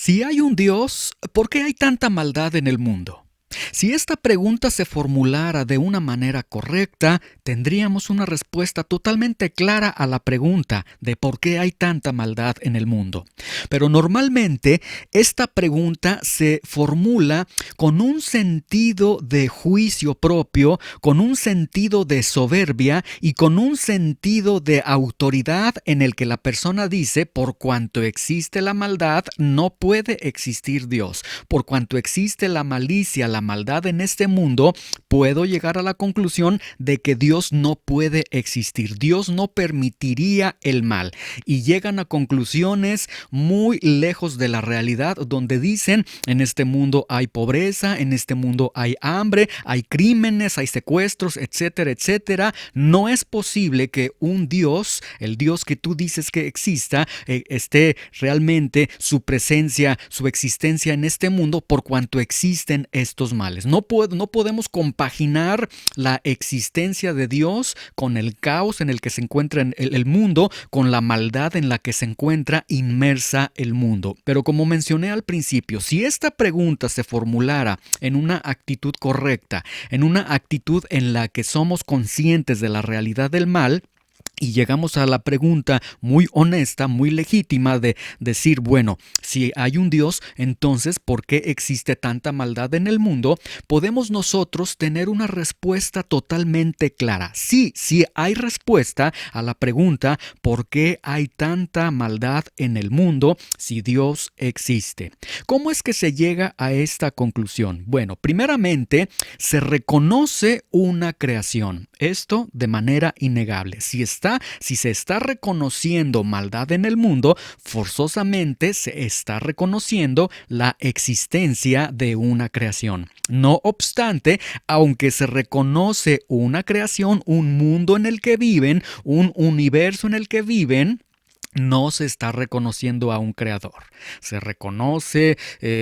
Si hay un Dios, ¿por qué hay tanta maldad en el mundo? Si esta pregunta se formulara de una manera correcta, tendríamos una respuesta totalmente clara a la pregunta de por qué hay tanta maldad en el mundo. Pero normalmente esta pregunta se formula con un sentido de juicio propio, con un sentido de soberbia y con un sentido de autoridad en el que la persona dice, por cuanto existe la maldad, no puede existir Dios. Por cuanto existe la malicia, la maldad en este mundo, puedo llegar a la conclusión de que Dios no puede existir. Dios no permitiría el mal. Y llegan a conclusiones muy lejos de la realidad, donde dicen, en este mundo hay pobreza, en este mundo hay hambre, hay crímenes, hay secuestros, etcétera, etcétera. No es posible que un Dios, el Dios que tú dices que exista, esté realmente su presencia, su existencia en este mundo por cuanto existen estos males. No podemos compaginar la existencia de Dios con el caos en el que se encuentra el mundo, con la maldad en la que se encuentra inmersa el mundo. Pero como mencioné al principio, si esta pregunta se formulara en una actitud correcta, en una actitud en la que somos conscientes de la realidad del mal, y llegamos a la pregunta muy honesta, muy legítima de decir, bueno, si hay un Dios, entonces, ¿por qué existe tanta maldad en el mundo? Podemos nosotros tener una respuesta totalmente clara. Sí hay respuesta a la pregunta, ¿por qué hay tanta maldad en el mundo si Dios existe? ¿Cómo es que se llega a esta conclusión? Bueno, primeramente, se reconoce una creación. Esto de manera innegable. Si se está reconociendo maldad en el mundo, forzosamente se está reconociendo la existencia de una creación. No obstante, aunque se reconoce una creación, un mundo en el que viven, un universo en el que viven, no se está reconociendo a un creador. Se reconoce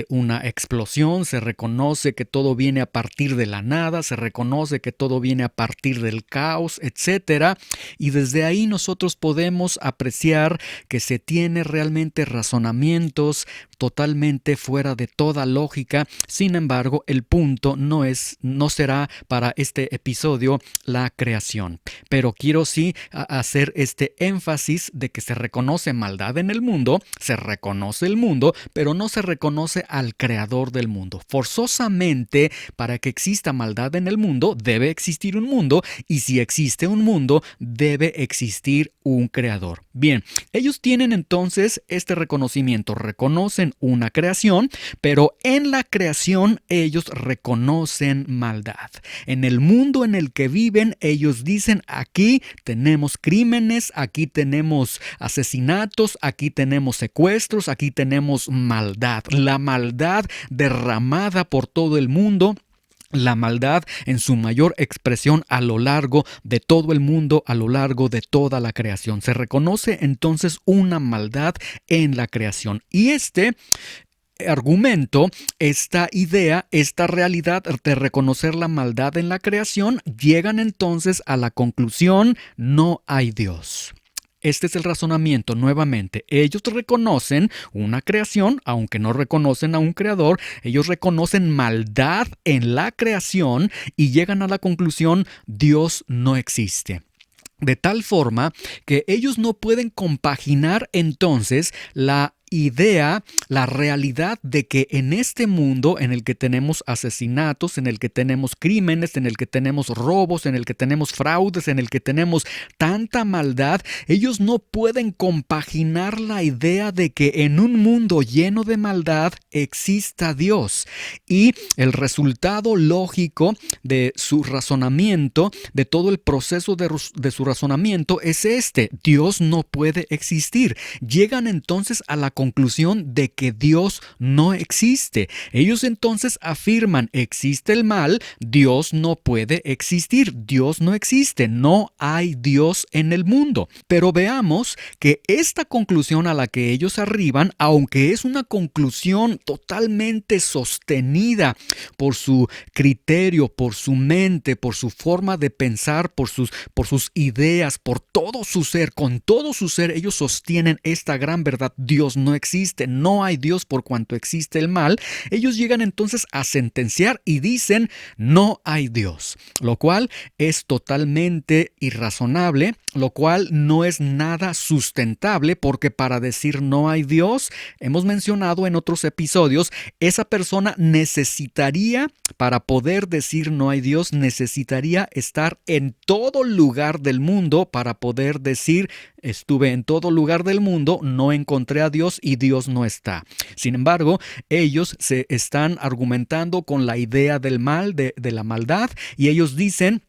una explosión, se reconoce que todo viene a partir de la nada, se reconoce que todo viene a partir del caos, etc. Y desde ahí nosotros podemos apreciar que se tiene realmente razonamientos totalmente fuera de toda lógica. Sin embargo, el punto no será para este episodio la creación. Pero quiero sí hacer este énfasis de que se reconoce maldad en el mundo, se reconoce el mundo, pero no se reconoce al creador del mundo. Forzosamente, para que exista maldad en el mundo, debe existir un mundo, y si existe un mundo, debe existir un creador. Bien, ellos tienen entonces este reconocimiento, reconocen una creación, pero en la creación ellos reconocen maldad. En el mundo en el que viven, ellos dicen, aquí tenemos crímenes, aquí tenemos asesinatos, aquí tenemos secuestros, aquí tenemos maldad. La maldad derramada por todo el mundo. La maldad en su mayor expresión a lo largo de todo el mundo, a lo largo de toda la creación. Se reconoce entonces una maldad en la creación. Y este argumento, esta idea, esta realidad de reconocer la maldad en la creación, llegan entonces a la conclusión: no hay Dios. Este es el razonamiento nuevamente. Ellos reconocen una creación, aunque no reconocen a un creador. Ellos reconocen maldad en la creación y llegan a la conclusión: Dios no existe. De tal forma que ellos no pueden compaginar entonces la idea, la realidad de que en este mundo en el que tenemos asesinatos, en el que tenemos crímenes, en el que tenemos robos, en el que tenemos fraudes, en el que tenemos tanta maldad, ellos no pueden compaginar la idea de que en un mundo lleno de maldad exista Dios. Y el resultado lógico de su razonamiento, de todo el proceso de su razonamiento, es este: Dios no puede existir. Llegan entonces a la conclusión de que Dios no existe. Ellos entonces afirman: existe el mal, Dios no puede existir, Dios no existe, no hay Dios en el mundo. Pero veamos que esta conclusión a la que ellos arriban, aunque es una conclusión totalmente sostenida por su criterio, por su mente, por su forma de pensar, por sus ideas, por todo su ser, con todo su ser, ellos sostienen esta gran verdad: Dios no existe, no hay Dios por cuanto existe el mal, ellos llegan entonces a sentenciar y dicen no hay Dios, lo cual es totalmente irrazonable, lo cual no es nada sustentable, porque para decir no hay Dios, hemos mencionado en otros episodios, esa persona necesitaría, para poder decir no hay Dios, necesitaría estar en todo lugar del mundo para poder decir estuve en todo lugar del mundo, no encontré a Dios y Dios no está. Sin embargo, ellos se están argumentando con la idea del mal, de la maldad, y ellos dicen,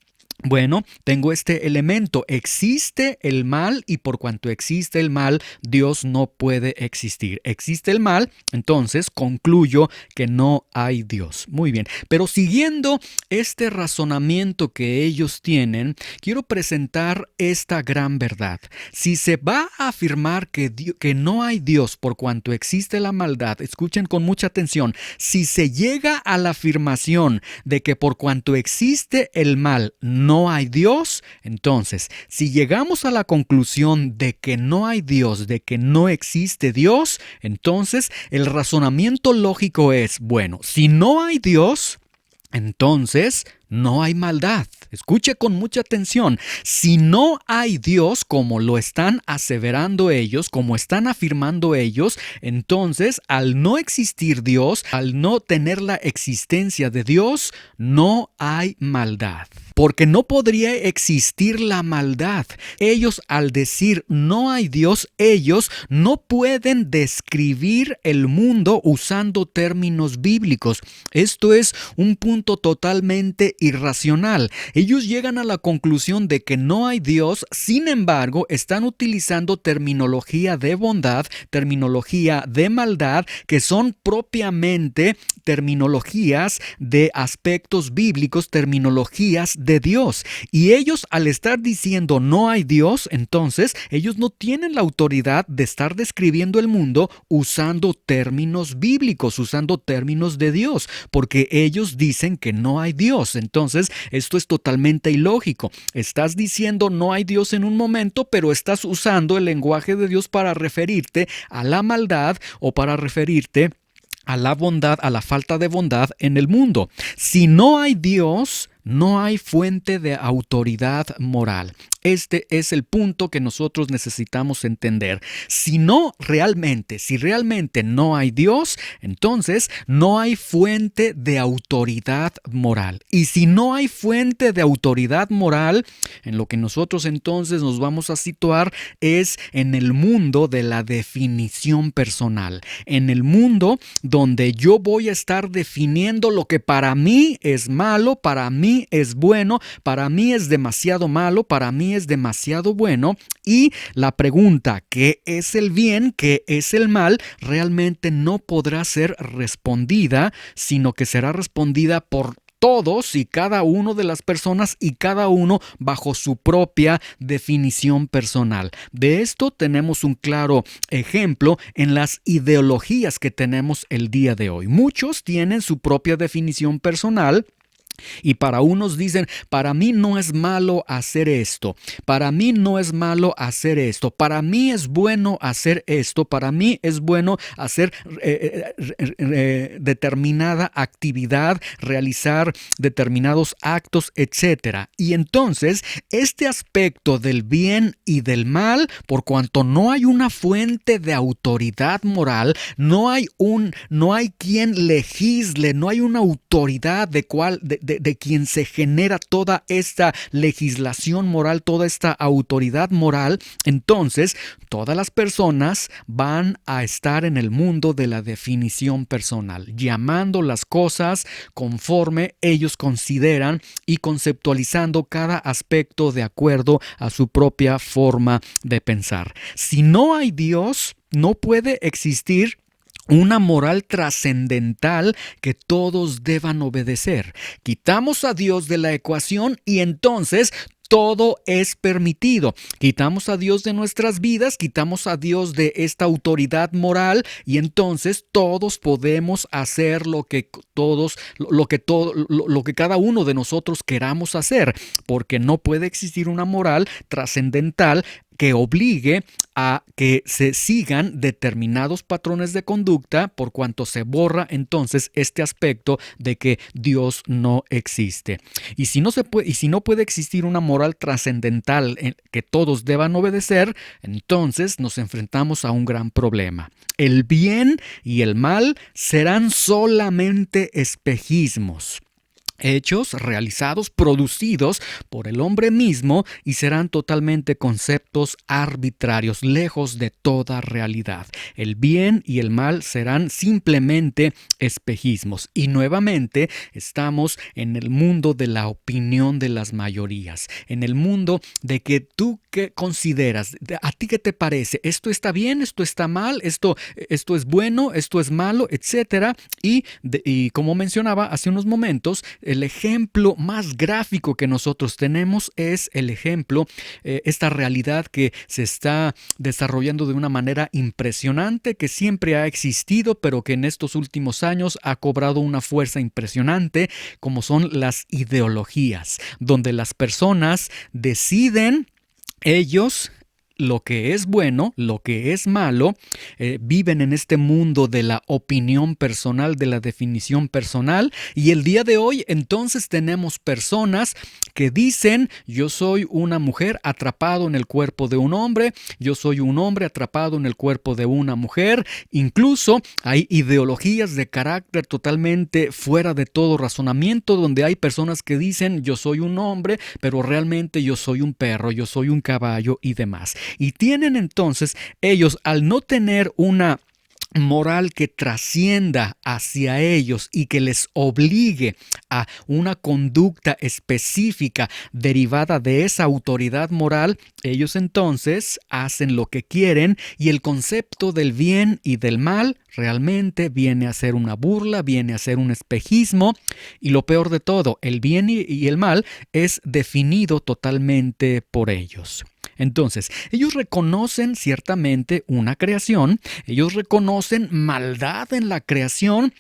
bueno, tengo este elemento, existe el mal y por cuanto existe el mal, Dios no puede existir. Existe el mal, entonces concluyo que no hay Dios. Muy bien, pero siguiendo este razonamiento que ellos tienen, quiero presentar esta gran verdad. Si se va a afirmar que no hay Dios por cuanto existe la maldad, escuchen con mucha atención, si se llega a la afirmación de que por cuanto existe el mal, no hay Dios, entonces, si llegamos a la conclusión de que no hay Dios, de que no existe Dios, entonces el razonamiento lógico es, bueno, si no hay Dios, entonces no hay maldad. Escuche con mucha atención. Si no hay Dios, como lo están aseverando ellos, como están afirmando ellos, entonces al no existir Dios, al no tener la existencia de Dios, no hay maldad. Porque no podría existir la maldad. Ellos, al decir no hay Dios, ellos no pueden describir el mundo usando términos bíblicos. Esto es un punto totalmente irracional. Ellos llegan a la conclusión de que no hay Dios, sin embargo, están utilizando terminología de bondad, terminología de maldad, que son propiamente terminologías de aspectos bíblicos, terminologías de Dios. Y ellos, al estar diciendo no hay Dios, entonces ellos no tienen la autoridad de estar describiendo el mundo usando términos bíblicos, usando términos de Dios, porque ellos dicen que no hay Dios. Entonces, esto es totalmente ilógico. Estás diciendo no hay Dios en un momento, pero estás usando el lenguaje de Dios para referirte a la maldad o para referirte a la bondad, a la falta de bondad en el mundo. Si no hay Dios, no hay fuente de autoridad moral. Este es el punto que nosotros necesitamos entender. Si realmente no hay Dios, entonces no hay fuente de autoridad moral. Y si no hay fuente de autoridad moral, en lo que nosotros entonces nos vamos a situar es en el mundo de la definición personal. En el mundo donde yo voy a estar definiendo lo que para mí es malo, para mí es bueno, para mí es demasiado malo, para mí es demasiado bueno, y la pregunta ¿qué es el bien? ¿Qué es el mal? Realmente no podrá ser respondida, sino que será respondida por todos y cada uno de las personas y cada uno bajo su propia definición personal. De esto tenemos un claro ejemplo en las ideologías que tenemos el día de hoy. Muchos tienen su propia definición personal. Y para unos dicen, para mí no es malo hacer esto, para mí no es malo hacer esto, para mí es bueno hacer esto, para mí es bueno hacer determinada actividad, realizar determinados actos, etc. Y entonces, este aspecto del bien y del mal, por cuanto no hay una fuente de autoridad moral, no hay quien legisle, no hay una autoridad de quien se genera toda esta legislación moral, toda esta autoridad moral, entonces todas las personas van a estar en el mundo de la definición personal, llamando las cosas conforme ellos consideran y conceptualizando cada aspecto de acuerdo a su propia forma de pensar. Si no hay Dios, no puede existir una moral trascendental que todos deban obedecer. Quitamos a Dios de la ecuación y entonces todo es permitido. Quitamos a Dios de nuestras vidas, quitamos a Dios de esta autoridad moral y entonces todos podemos hacer lo que cada uno de nosotros queramos hacer, porque no puede existir una moral trascendental que obligue a que se sigan determinados patrones de conducta, por cuanto se borra entonces este aspecto de que Dios no existe. Y si no puede existir una moral trascendental en que todos deban obedecer, entonces nos enfrentamos a un gran problema. El bien y el mal serán solamente espejismos. Hechos realizados, producidos por el hombre mismo, y serán totalmente conceptos arbitrarios, lejos de toda realidad. El bien y el mal serán simplemente espejismos. Y nuevamente estamos en el mundo de la opinión de las mayorías, en el mundo de que tú qué consideras, a ti qué te parece, esto está bien, esto está mal, esto es bueno, esto es malo, etcétera. Y como mencionaba hace unos momentos, el ejemplo más gráfico que nosotros tenemos es el ejemplo, esta realidad que se está desarrollando de una manera impresionante, que siempre ha existido, pero que en estos últimos años ha cobrado una fuerza impresionante, como son las ideologías, donde las personas deciden ellos lo que es bueno, lo que es malo, viven en este mundo de la opinión personal, de la definición personal, y el día de hoy entonces tenemos personas que dicen: yo soy una mujer atrapado en el cuerpo de un hombre, yo soy un hombre atrapado en el cuerpo de una mujer. Incluso hay ideologías de carácter totalmente fuera de todo razonamiento, donde hay personas que dicen: yo soy un hombre, pero realmente yo soy un perro, yo soy un caballo y demás. Y tienen entonces ellos, al no tener una moral que trascienda hacia ellos y que les obligue a una conducta específica derivada de esa autoridad moral, ellos entonces hacen lo que quieren, y el concepto del bien y del mal realmente viene a ser una burla, viene a ser un espejismo, y lo peor de todo, el bien y el mal es definido totalmente por ellos. Entonces, ellos reconocen ciertamente una creación, ellos reconocen maldad en la creación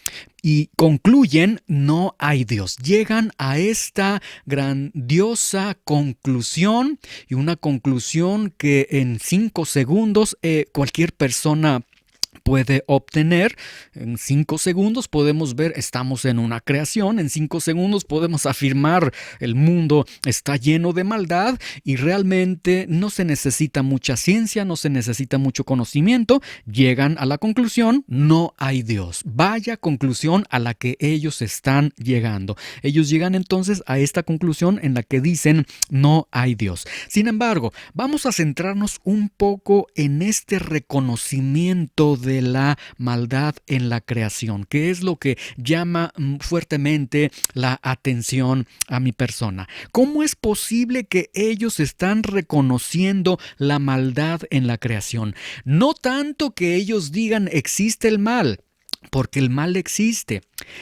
y concluyen: no hay Dios. Llegan a esta grandiosa conclusión, y una conclusión que en 5 segundos cualquier persona puede obtener. En 5 segundos podemos ver, estamos en una creación. En 5 segundos podemos afirmar, el mundo está lleno de maldad, y realmente no se necesita mucha ciencia, no se necesita mucho conocimiento. Llegan a la conclusión: no hay Dios. Vaya conclusión a la que ellos están llegando. Ellos llegan entonces a esta conclusión en la que dicen: no hay Dios. Sin embargo, vamos a centrarnos un poco en este reconocimiento de la maldad en la creación, que es lo que llama fuertemente la atención a mi persona. ¿Cómo es posible que ellos están reconociendo la maldad en la creación? No tanto que ellos digan existe el mal, porque el mal existe.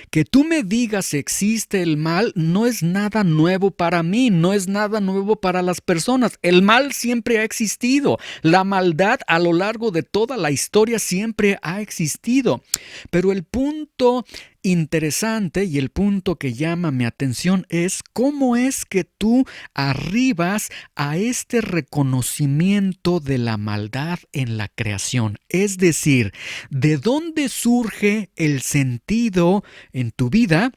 Que tú me digas existe el mal no es nada nuevo para mí, no es nada nuevo para las personas. El mal siempre ha existido. La maldad a lo largo de toda la historia siempre ha existido. Pero el punto interesante y el punto que llama mi atención es cómo es que tú arribas a este reconocimiento de la maldad en la creación. Es decir, ¿de dónde surge el sentido en tu vida,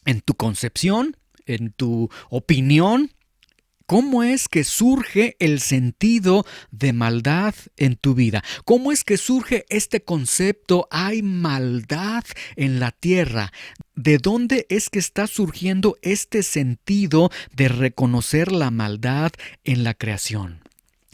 en tu concepción, en tu opinión? ¿Cómo es que surge el sentido de maldad en tu vida? ¿Cómo es que surge este concepto: hay maldad en la tierra? ¿De dónde es que está surgiendo este sentido de reconocer la maldad en la creación?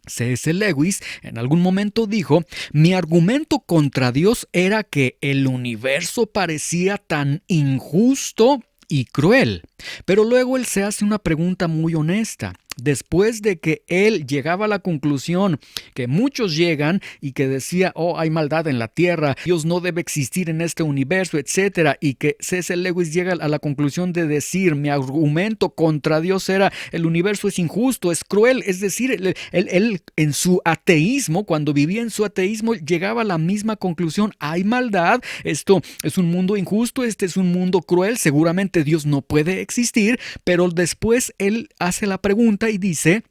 C.S. Lewis en algún momento dijo: mi argumento contra Dios era que el universo parecía tan injusto y cruel. Pero luego él se hace una pregunta muy honesta. Después de que él llegaba a la conclusión que muchos llegan y que decía: oh, hay maldad en la tierra, Dios no debe existir en este universo, etcétera, y que C.S. Lewis llega a la conclusión de decir: mi argumento contra Dios era: el universo es injusto, es cruel. Es decir, él en su ateísmo, cuando vivía en su ateísmo, llegaba a la misma conclusión: hay maldad, esto es un mundo injusto, este es un mundo cruel, seguramente Dios no puede existir. Pero después él hace la pregunta y dice: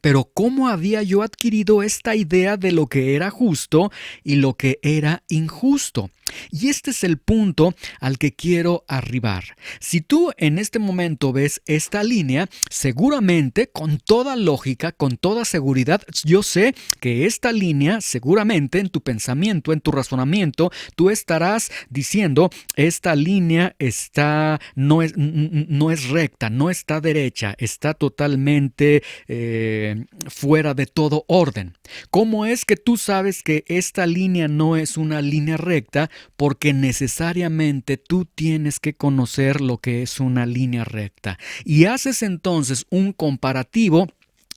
Pero ¿cómo había yo adquirido esta idea de lo que era justo y lo que era injusto? Y este es el punto al que quiero arribar. Si tú en este momento ves esta línea, seguramente, con toda lógica, con toda seguridad, yo sé que esta línea, seguramente en tu pensamiento, en tu razonamiento, tú estarás diciendo, esta línea no es recta, no está derecha, está totalmente fuera de todo orden. ¿Cómo es que tú sabes que esta línea no es una línea recta? Porque necesariamente tú tienes que conocer lo que es una línea recta. Y haces entonces un comparativo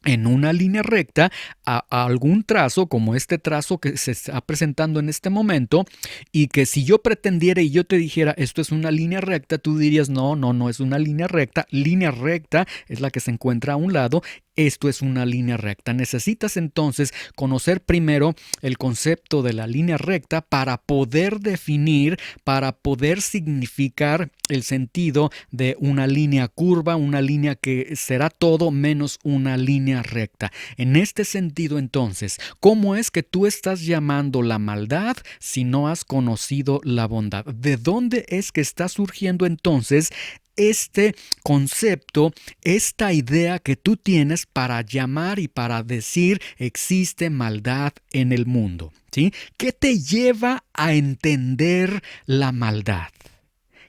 en una línea recta a algún trazo, como este trazo que se está presentando en este momento, y que si yo pretendiera y yo te dijera esto es una línea recta, tú dirías no es una línea recta. Línea recta es la que se encuentra a un lado. Esto es una línea recta. Necesitas entonces conocer primero el concepto de la línea recta para poder definir, para poder significar el sentido de una línea curva, una línea que será todo menos una línea recta. En este sentido, entonces, ¿cómo es que tú estás llamando la maldad si no has conocido la bondad? ¿De dónde es que está surgiendo entonces este concepto, esta idea que tú tienes para llamar y para decir existe maldad en el mundo? ¿Sí? ¿Qué te lleva a entender la maldad?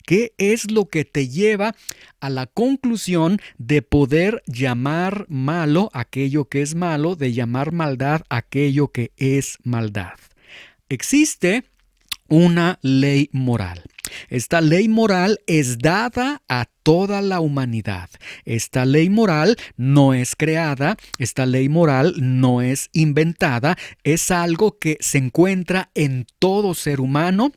¿Qué es lo que te lleva a la conclusión de poder llamar malo aquello que es malo, de llamar maldad aquello que es maldad? Existe una ley moral. Esta ley moral es dada a toda la humanidad. Esta ley moral no es creada, esta ley moral no es inventada, es algo que se encuentra en todo ser humano,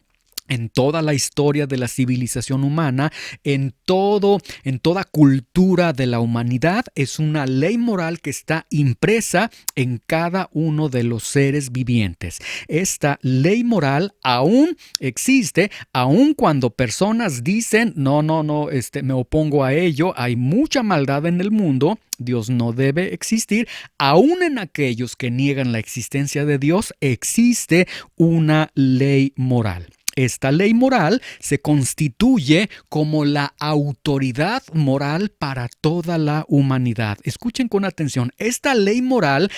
en toda la historia de la civilización humana, en toda cultura de la humanidad. Es una ley moral que está impresa en cada uno de los seres vivientes. Esta ley moral aún existe, aun cuando personas dicen, no, me opongo a ello, hay mucha maldad en el mundo, Dios no debe existir. Aún en aquellos que niegan la existencia de Dios, existe una ley moral. Esta ley moral se constituye como la autoridad moral para toda la humanidad. Escuchen con atención, esta ley moral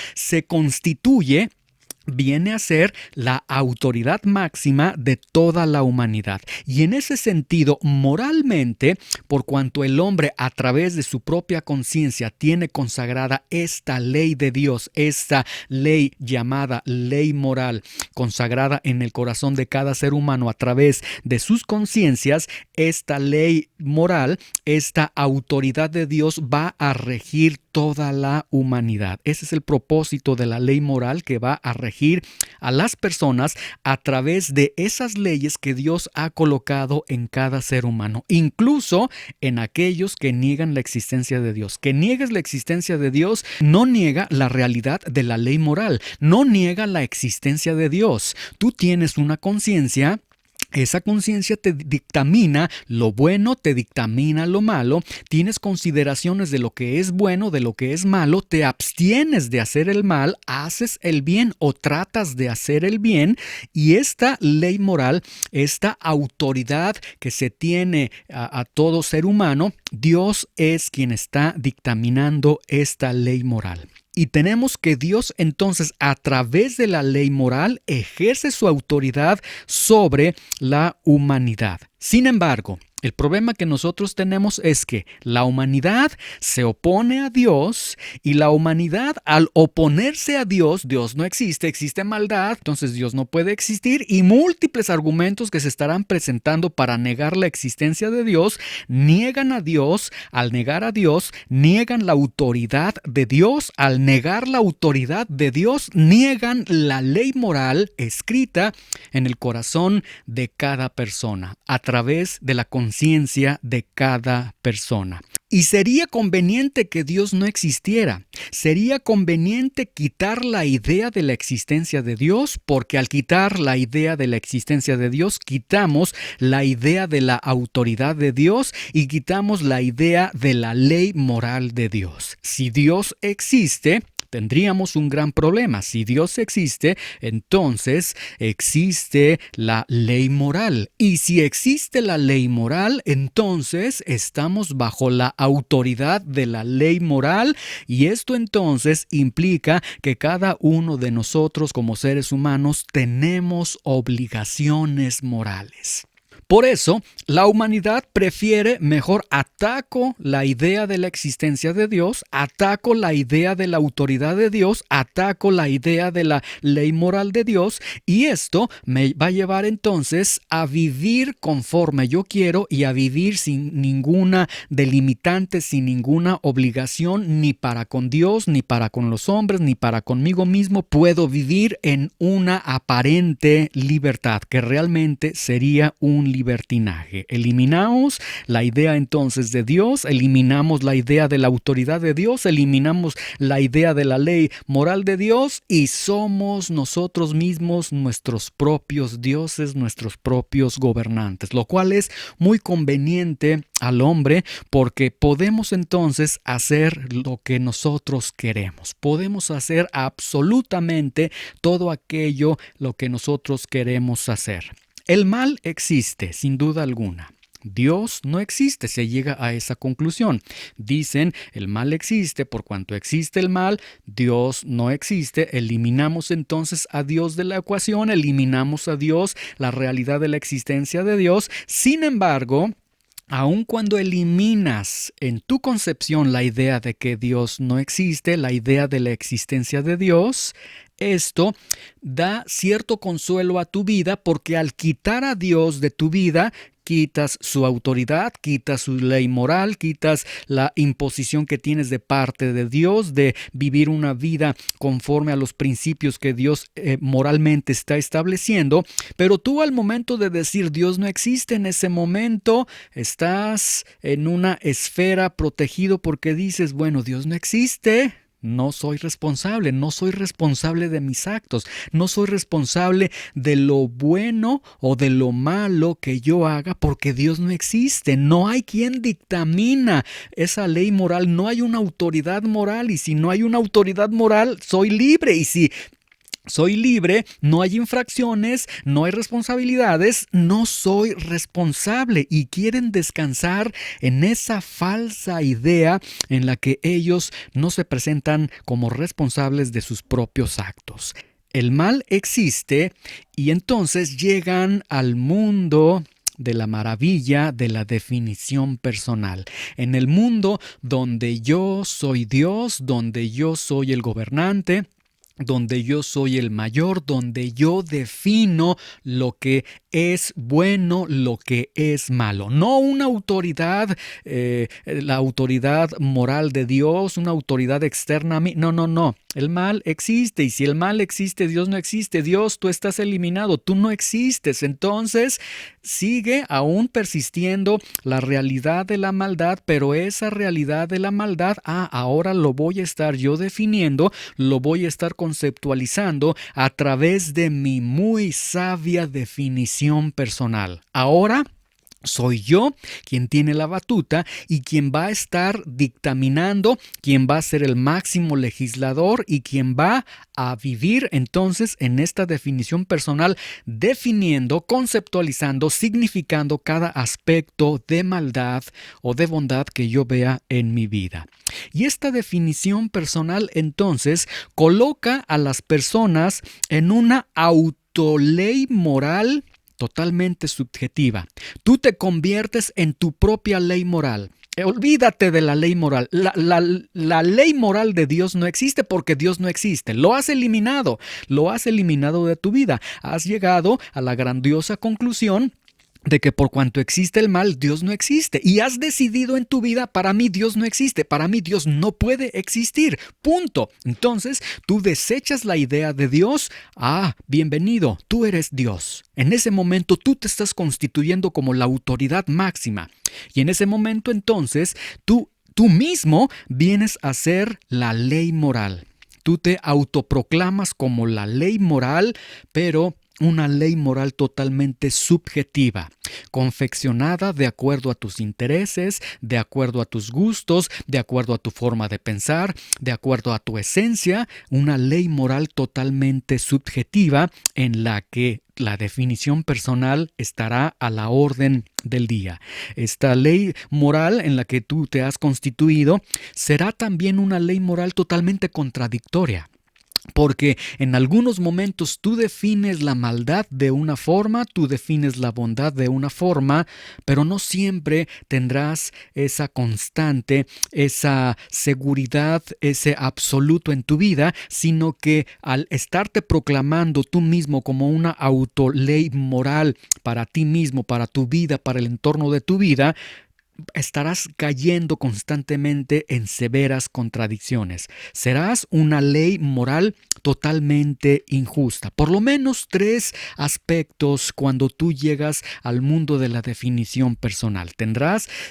viene a ser la autoridad máxima de toda la humanidad. Y en ese sentido, moralmente, por cuanto el hombre a través de su propia conciencia tiene consagrada esta ley de Dios, esta ley llamada ley moral, consagrada en el corazón de cada ser humano a través de sus conciencias, esta ley moral, esta autoridad de Dios va a regir toda la humanidad. Ese es el propósito de la ley moral, que va a regir a las personas a través de esas leyes que Dios ha colocado en cada ser humano, incluso en aquellos que niegan la existencia de Dios. Que niegues la existencia de Dios no niega la realidad de la ley moral, no niega la existencia de Dios. Tú tienes una conciencia. Esa conciencia te dictamina lo bueno, te dictamina lo malo, tienes consideraciones de lo que es bueno, de lo que es malo, te abstienes de hacer el mal, haces el bien o tratas de hacer el bien, y esta ley moral, esta autoridad que se tiene a todo ser humano, Dios es quien está dictaminando esta ley moral. Y tenemos que Dios entonces a través de la ley moral ejerce su autoridad sobre la humanidad. Sin embargo, el problema que nosotros tenemos es que la humanidad se opone a Dios, y la humanidad, al oponerse a Dios, Dios no existe, existe maldad, entonces Dios no puede existir, y múltiples argumentos que se estarán presentando para negar la existencia de Dios, niegan a Dios. Al negar a Dios, niegan la autoridad de Dios. Al negar la autoridad de Dios, niegan la ley moral escrita en el corazón de cada persona, a través de la conciencia de cada persona. Y sería conveniente que Dios no existiera. Sería conveniente quitar la idea de la existencia de Dios, porque al quitar la idea de la existencia de Dios, quitamos la idea de la autoridad de Dios y quitamos la idea de la ley moral de Dios. Si Dios existe, tendríamos un gran problema. Si Dios existe, entonces existe la ley moral. Y si existe la ley moral, entonces estamos bajo la autoridad de la ley moral, y esto entonces implica que cada uno de nosotros como seres humanos tenemos obligaciones morales. Por eso, la humanidad prefiere mejor ataco la idea de la existencia de Dios, ataco la idea de la autoridad de Dios, ataco la idea de la ley moral de Dios, y esto me va a llevar entonces a vivir conforme yo quiero y a vivir sin ninguna delimitante, sin ninguna obligación, ni para con Dios, ni para con los hombres, ni para conmigo mismo. Puedo vivir en una aparente libertad, que realmente sería un libertinaje. Eliminamos la idea entonces de Dios, eliminamos la idea de la autoridad de Dios, eliminamos la idea de la ley moral de Dios, y somos nosotros mismos nuestros propios dioses, nuestros propios gobernantes, lo cual es muy conveniente al hombre, porque podemos entonces hacer lo que nosotros queremos. Podemos hacer absolutamente todo aquello lo que nosotros queremos hacer. El mal existe, sin duda alguna. Dios no existe, se llega a esa conclusión. Dicen, el mal existe, por cuanto existe el mal, Dios no existe. Eliminamos entonces a Dios de la ecuación, eliminamos a Dios, la realidad de la existencia de Dios. Sin embargo, aun cuando eliminas en tu concepción la idea de que Dios no existe, la idea de la existencia de Dios, esto da cierto consuelo a tu vida, porque al quitar a Dios de tu vida, quitas su autoridad, quitas su ley moral, quitas la imposición que tienes de parte de Dios de vivir una vida conforme a los principios que Dios moralmente está estableciendo. Pero tú, al momento de decir Dios no existe, en ese momento estás en una esfera protegido, porque dices, bueno, Dios no existe. No soy responsable de mis actos, no soy responsable de lo bueno o de lo malo que yo haga, porque Dios no existe. No hay quien dictamina esa ley moral, no hay una autoridad moral, y si no hay una autoridad moral, soy libre, y si soy libre, no hay infracciones, no hay responsabilidades, no soy responsable, y quieren descansar en esa falsa idea en la que ellos no se presentan como responsables de sus propios actos. El mal existe, y entonces llegan al mundo de la maravilla de la definición personal. En el mundo donde yo soy Dios, donde yo soy el gobernante, donde yo soy el mayor, donde yo defino lo que es bueno, lo que es malo. No una autoridad, la autoridad moral de Dios, una autoridad externa a mí. No. El mal existe, y si el mal existe, Dios no existe. Dios, tú estás eliminado, tú no existes. Entonces, sigue aún persistiendo la realidad de la maldad, pero esa realidad de la maldad, ahora lo voy a estar yo definiendo, lo voy a estar conceptualizando a través de mi muy sabia definición personal. Ahora soy yo quien tiene la batuta y quien va a estar dictaminando, quien va a ser el máximo legislador y quien va a vivir entonces en esta definición personal, definiendo, conceptualizando, significando cada aspecto de maldad o de bondad que yo vea en mi vida. Y esta definición personal entonces coloca a las personas en una autoley moral totalmente subjetiva. Tú te conviertes en tu propia ley moral. Olvídate de la ley moral. La ley moral de Dios no existe, porque Dios no existe. Lo has eliminado de tu vida. Has llegado a la grandiosa conclusión de que por cuanto existe el mal, Dios no existe. Y has decidido en tu vida, para mí Dios no existe, para mí Dios no puede existir. Punto. Entonces, tú desechas la idea de Dios. Bienvenido, tú eres Dios. En ese momento tú te estás constituyendo como la autoridad máxima. Y en ese momento entonces, tú mismo vienes a ser la ley moral. Tú te autoproclamas como la ley moral, pero una ley moral totalmente subjetiva, confeccionada de acuerdo a tus intereses, de acuerdo a tus gustos, de acuerdo a tu forma de pensar, de acuerdo a tu esencia, una ley moral totalmente subjetiva en la que la definición personal estará a la orden del día. Esta ley moral en la que tú te has constituido será también una ley moral totalmente contradictoria. Porque en algunos momentos tú defines la maldad de una forma, tú defines la bondad de una forma, pero no siempre tendrás esa constante, esa seguridad, ese absoluto en tu vida, sino que al estarte proclamando tú mismo como una autoley moral para ti mismo, para tu vida, para el entorno de tu vida, estarás cayendo constantemente en severas contradicciones. Serás una ley moral totalmente injusta. Por lo menos 3 aspectos cuando tú llegas al mundo de la definición personal.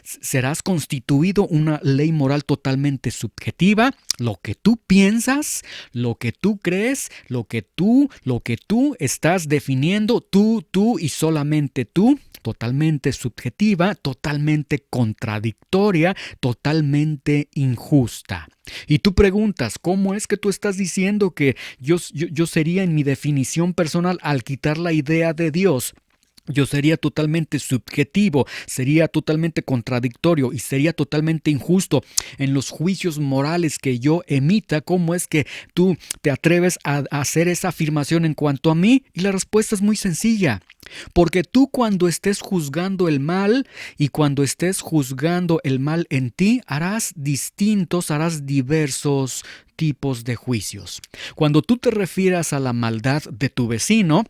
Serás constituido una ley moral totalmente subjetiva. Lo que tú piensas, lo que tú crees, lo que tú estás definiendo, tú y solamente tú, totalmente subjetiva, totalmente contradictoria, totalmente injusta. Y tú preguntas, ¿cómo es que tú estás diciendo que yo sería en mi definición personal al quitar la idea de Dios? Yo sería totalmente subjetivo, sería totalmente contradictorio y sería totalmente injusto en los juicios morales que yo emita. ¿Cómo es que tú te atreves a hacer esa afirmación en cuanto a mí? Y la respuesta es muy sencilla. Porque tú cuando estés juzgando el mal y cuando estés juzgando el mal en ti, harás diversos tipos de juicios. Cuando tú te refieras a la maldad de tu vecino,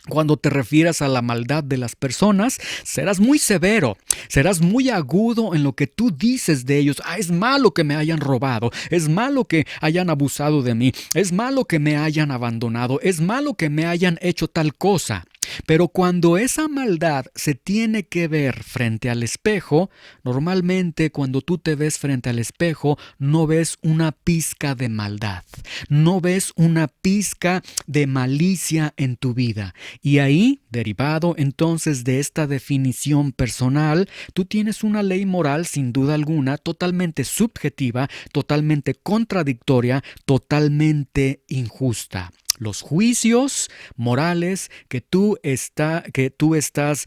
cuando te refieras a la maldad de las personas, serás muy severo, serás muy agudo en lo que tú dices de ellos. Es malo que me hayan robado, es malo que hayan abusado de mí, es malo que me hayan abandonado, es malo que me hayan hecho tal cosa. Pero cuando esa maldad se tiene que ver frente al espejo, normalmente cuando tú te ves frente al espejo, no ves una pizca de maldad, no ves una pizca de malicia en tu vida. Y ahí, derivado entonces de esta definición personal, tú tienes una ley moral sin duda alguna totalmente subjetiva, totalmente contradictoria, totalmente injusta. Los juicios morales que tú estás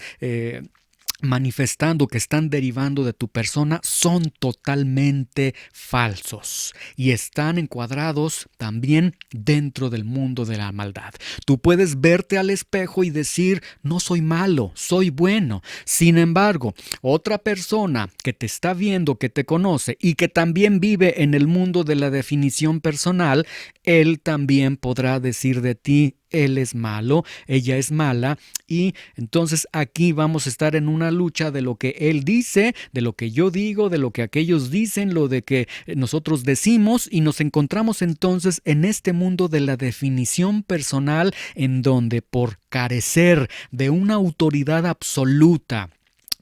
manifestando, que están derivando de tu persona, son totalmente falsos y están encuadrados también dentro del mundo de la maldad. Tú puedes verte al espejo y decir, no soy malo, soy bueno. Sin embargo, otra persona que te está viendo, que te conoce y que también vive en el mundo de la definición personal, él también podrá decir de ti, él es malo, ella es mala, y entonces aquí vamos a estar en una lucha de lo que él dice, de lo que yo digo, de lo que aquellos dicen, lo de que nosotros decimos, y nos encontramos entonces en este mundo de la definición personal, en donde por carecer de una autoridad absoluta,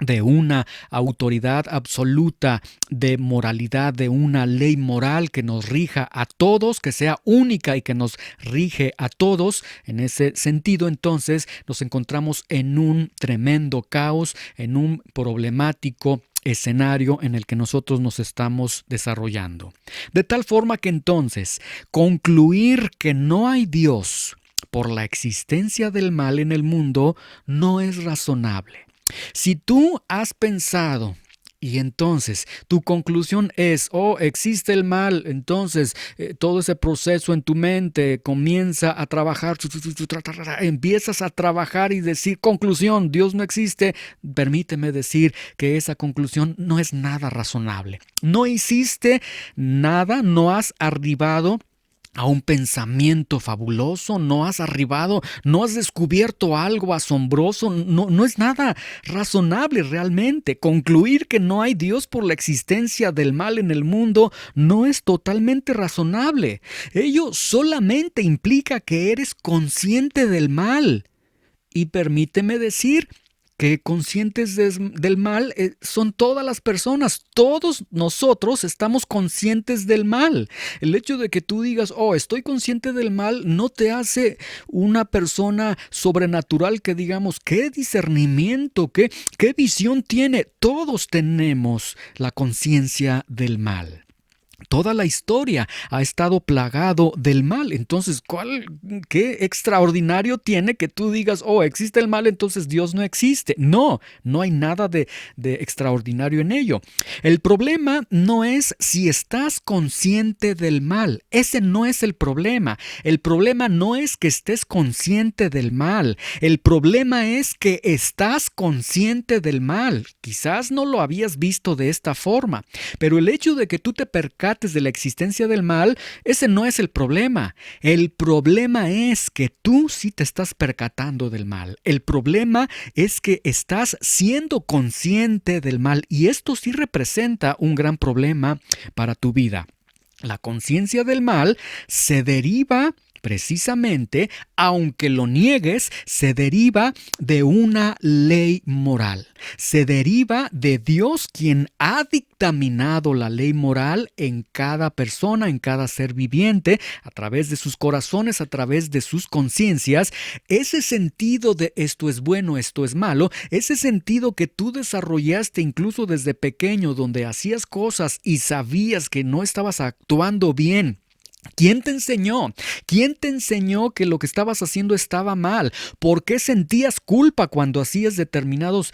de una autoridad absoluta de moralidad, de una ley moral que nos rija a todos, que sea única y que nos rige a todos. En ese sentido, entonces, nos encontramos en un tremendo caos, en un problemático escenario en el que nosotros nos estamos desarrollando. De tal forma que entonces, concluir que no hay Dios por la existencia del mal en el mundo no es razonable. Si tú has pensado y entonces tu conclusión es, existe el mal, entonces todo ese proceso en tu mente comienza a trabajar, empiezas a trabajar y decir, conclusión, Dios no existe, permíteme decir que esa conclusión no es nada razonable. No hiciste nada, no has arribado a un pensamiento fabuloso, no has descubierto algo asombroso, no es nada razonable realmente. Concluir que no hay Dios por la existencia del mal en el mundo no es totalmente razonable. Ello solamente implica que eres consciente del mal. Y permíteme decir que conscientes del mal son todas las personas. Todos nosotros estamos conscientes del mal. El hecho de que tú digas, oh, estoy consciente del mal, no te hace una persona sobrenatural que digamos, ¿qué discernimiento, qué visión tiene? Todos tenemos la conciencia del mal. Toda la historia ha estado plagado del mal. Entonces, ¿qué extraordinario tiene que tú digas, oh, existe el mal, entonces Dios no existe? No, no hay nada de extraordinario en ello. El problema no es si estás consciente del mal. Ese no es el problema. El problema no es que estés consciente del mal. El problema es que estás consciente del mal. Quizás no lo habías visto de esta forma, pero el hecho de que tú te percates de la existencia del mal, ese no es el problema. El problema es que tú sí te estás percatando del mal. El problema es que estás siendo consciente del mal, y esto sí representa un gran problema para tu vida. La conciencia del mal se deriva precisamente, aunque lo niegues, se deriva de una ley moral. Se deriva de Dios, quien ha dictaminado la ley moral en cada persona, en cada ser viviente, a través de sus corazones, a través de sus conciencias. Ese sentido de esto es bueno, esto es malo, ese sentido que tú desarrollaste incluso desde pequeño, donde hacías cosas y sabías que no estabas actuando bien. ¿Quién te enseñó? ¿Quién te enseñó que lo que estabas haciendo estaba mal? ¿Por qué sentías culpa cuando hacías determinadas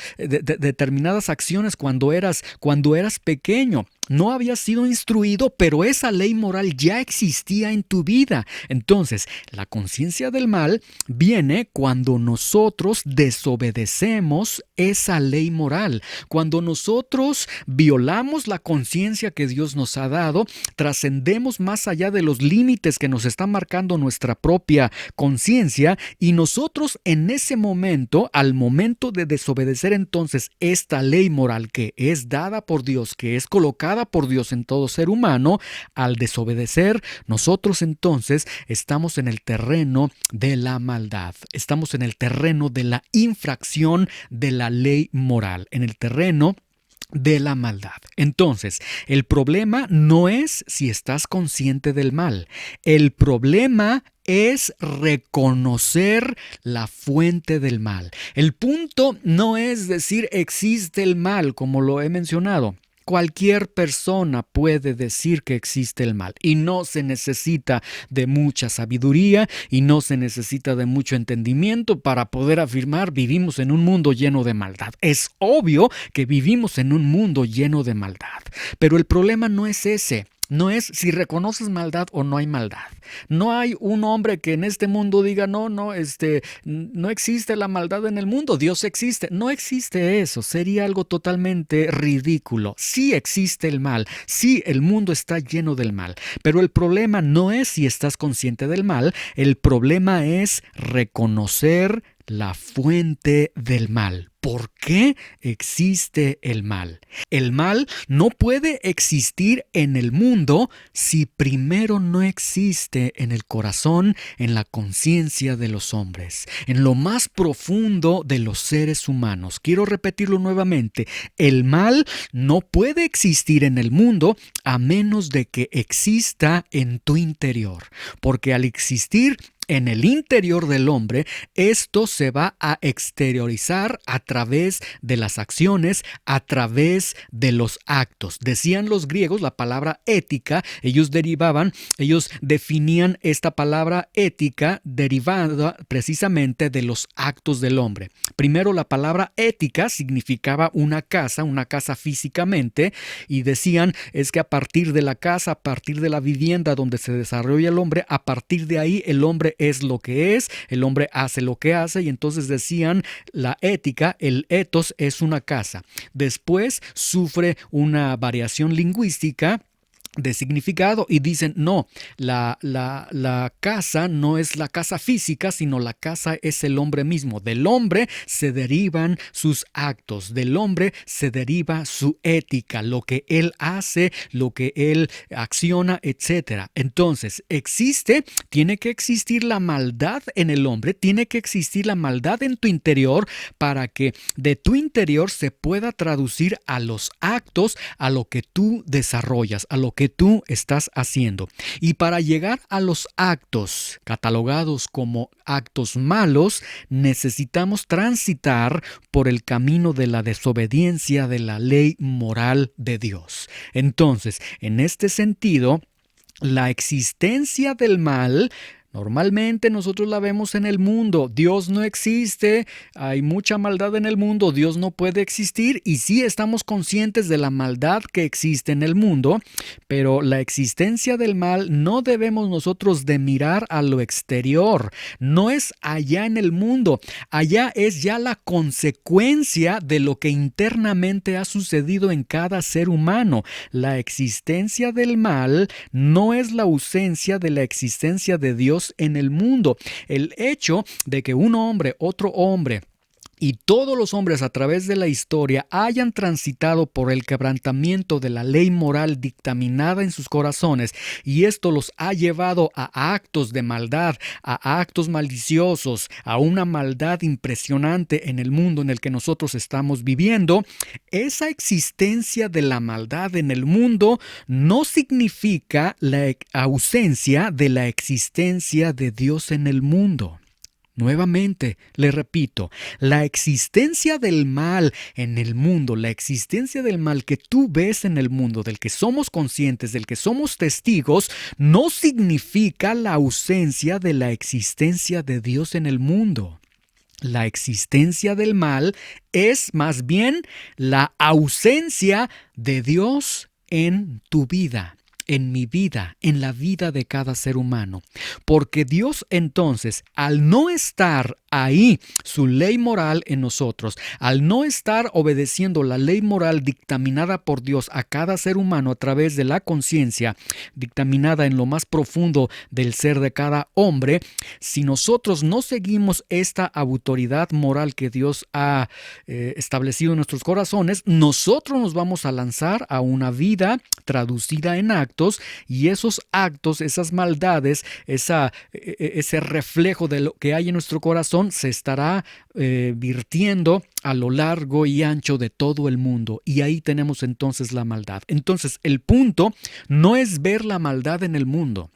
acciones cuando eras pequeño? No habías sido instruido, pero esa ley moral ya existía en tu vida. Entonces, la conciencia del mal viene cuando nosotros desobedecemos esa ley moral. Cuando nosotros violamos la conciencia que Dios nos ha dado, trascendemos más allá de los límites que nos está marcando nuestra propia conciencia, y nosotros en ese momento, al momento de desobedecer entonces esta ley moral que es dada por Dios, que es colocada por Dios en todo ser humano, al desobedecer, nosotros entonces estamos en el terreno de la maldad, estamos en el terreno de la infracción de la ley moral, en el terreno de la maldad. Entonces, el problema no es si estás consciente del mal. El problema es reconocer la fuente del mal. El punto no es decir existe el mal, como lo he mencionado. Cualquier persona puede decir que existe el mal, y no se necesita de mucha sabiduría y no se necesita de mucho entendimiento para poder afirmar vivimos en un mundo lleno de maldad. Es obvio que vivimos en un mundo lleno de maldad, pero el problema no es ese. No es si reconoces maldad o no hay maldad. No hay un hombre que en este mundo diga, no existe la maldad en el mundo, Dios existe. No existe eso, sería algo totalmente ridículo. Sí existe el mal, sí el mundo está lleno del mal, pero el problema no es si estás consciente del mal, el problema es reconocer la fuente del mal. ¿Por qué existe el mal? El mal no puede existir en el mundo si primero no existe en el corazón, en la conciencia de los hombres, en lo más profundo de los seres humanos. Quiero repetirlo nuevamente. El mal no puede existir en el mundo a menos de que exista en tu interior, porque al existir en el interior del hombre, esto se va a exteriorizar a través de las acciones, a través de los actos. Decían los griegos la palabra ética, ellos definían esta palabra ética derivada precisamente de los actos del hombre. Primero, la palabra ética significaba una casa físicamente, y decían es que a partir de la casa, a partir de la vivienda donde se desarrolla el hombre, a partir de ahí el hombre es lo que es, el hombre hace lo que hace, y entonces decían la ética, el ethos es una casa. Después sufre una variación lingüística de significado y dicen, no, la casa no es la casa física, sino la casa es el hombre mismo. Del hombre se derivan sus actos, del hombre se deriva su ética, lo que él hace, lo que él acciona, etcétera. Entonces, tiene que existir la maldad en el hombre, tiene que existir la maldad en tu interior para que de tu interior se pueda traducir a los actos, a lo que tú desarrollas, a lo que tú estás haciendo. Y para llegar a los actos catalogados como actos malos, necesitamos transitar por el camino de la desobediencia de la ley moral de Dios. Entonces, en este sentido, la existencia del mal normalmente nosotros la vemos en el mundo. Dios no existe, hay mucha maldad en el mundo, Dios no puede existir y sí estamos conscientes de la maldad que existe en el mundo, pero la existencia del mal no debemos nosotros de mirar a lo exterior, no es allá en el mundo, allá es ya la consecuencia de lo que internamente ha sucedido en cada ser humano. La existencia del mal no es la ausencia de la existencia de Dios en el mundo. El hecho de que un hombre, otro hombre, y todos los hombres a través de la historia hayan transitado por el quebrantamiento de la ley moral dictaminada en sus corazones y esto los ha llevado a actos de maldad, a actos maliciosos, a una maldad impresionante en el mundo en el que nosotros estamos viviendo, esa existencia de la maldad en el mundo no significa la ausencia de la existencia de Dios en el mundo. Nuevamente, le repito, la existencia del mal en el mundo, la existencia del mal que tú ves en el mundo, del que somos conscientes, del que somos testigos, no significa la ausencia de la existencia de Dios en el mundo. La existencia del mal es más bien la ausencia de Dios en tu vida, en mi vida, en la vida de cada ser humano. Porque Dios entonces, al no estar ahí su ley moral en nosotros, al no estar obedeciendo la ley moral dictaminada por Dios a cada ser humano a través de la conciencia, dictaminada en lo más profundo del ser de cada hombre, si nosotros no seguimos esta autoridad moral que Dios ha establecido en nuestros corazones, nosotros nos vamos a lanzar a una vida traducida en actos y esos actos, esas maldades, ese reflejo de lo que hay en nuestro corazón se estará virtiendo a lo largo y ancho de todo el mundo y ahí tenemos entonces la maldad. Entonces el punto no es ver la maldad en el mundo.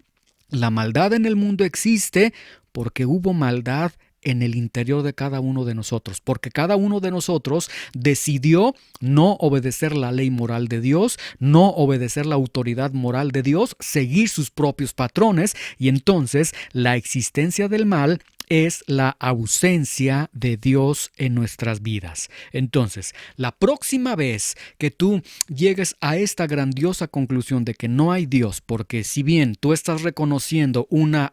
La maldad en el mundo existe porque hubo maldad en el interior de cada uno de nosotros, porque cada uno de nosotros decidió no obedecer la ley moral de Dios, no obedecer la autoridad moral de Dios, seguir sus propios patrones y entonces la existencia del mal es la ausencia de Dios en nuestras vidas. Entonces, la próxima vez que tú llegues a esta grandiosa conclusión de que no hay Dios, porque si bien tú estás reconociendo una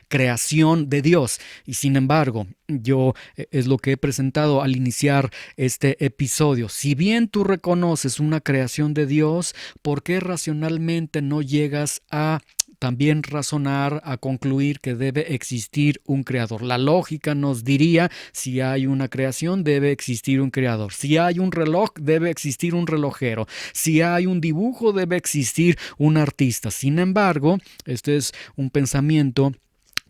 creación de Dios, y sin embargo, yo es lo que he presentado al iniciar este episodio, si bien tú reconoces una creación de Dios, ¿por qué racionalmente no llegas a también razonar, a concluir que debe existir un creador? La lógica nos diría, si hay una creación, debe existir un creador. Si hay un reloj, debe existir un relojero. Si hay un dibujo, debe existir un artista. Sin embargo, este es un pensamiento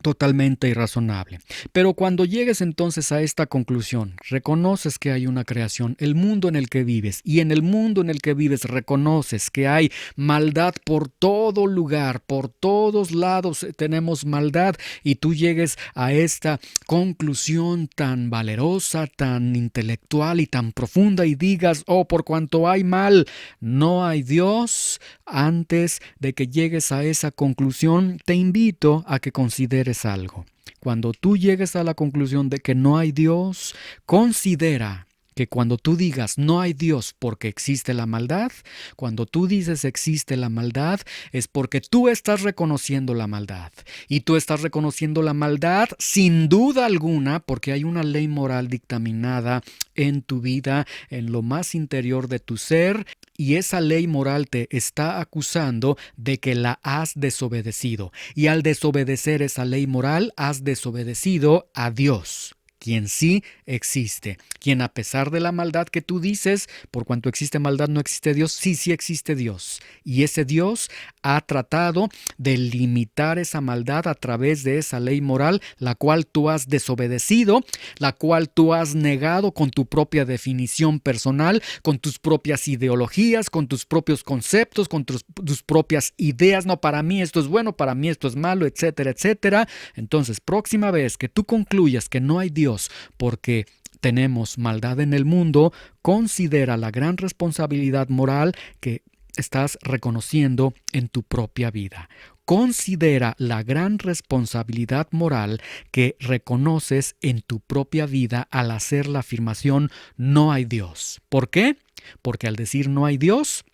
totalmente irrazonable. Pero cuando llegues entonces a esta conclusión, reconoces que hay una creación, el mundo en el que vives, y en el mundo en el que vives reconoces que hay maldad por todo lugar, por todos lados tenemos maldad, y tú llegues a esta conclusión tan valerosa, tan intelectual y tan profunda y digas, oh, por cuanto hay mal, no hay Dios. Antes de que llegues a esa conclusión, te invito a que consideres algo. Cuando tú llegues a la conclusión de que no hay Dios, considera que cuando tú digas no hay Dios porque existe la maldad, cuando tú dices existe la maldad, es porque tú estás reconociendo la maldad. Y tú estás reconociendo la maldad sin duda alguna porque hay una ley moral dictaminada en tu vida, en lo más interior de tu ser, y esa ley moral te está acusando de que la has desobedecido. Y al desobedecer esa ley moral, has desobedecido a Dios, quien sí existe, quien a pesar de la maldad que tú dices, por cuanto existe maldad no existe Dios, sí existe Dios. Y ese Dios ha tratado de limitar esa maldad a través de esa ley moral, la cual tú has desobedecido, la cual tú has negado con tu propia definición personal, con tus propias ideologías, con tus propios conceptos, con tus propias ideas. No, para mí esto es bueno, para mí esto es malo, etcétera, etcétera. Entonces, próxima vez que tú concluyas que no hay Dios porque tenemos maldad en el mundo, considera la gran responsabilidad moral que estás reconociendo en tu propia vida. Considera la gran responsabilidad moral que reconoces en tu propia vida al hacer la afirmación no hay Dios. ¿Por qué? Porque al decir no hay Dios,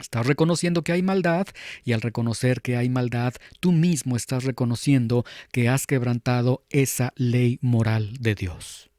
estás reconociendo que hay maldad, y al reconocer que hay maldad, tú mismo estás reconociendo que has quebrantado esa ley moral de Dios.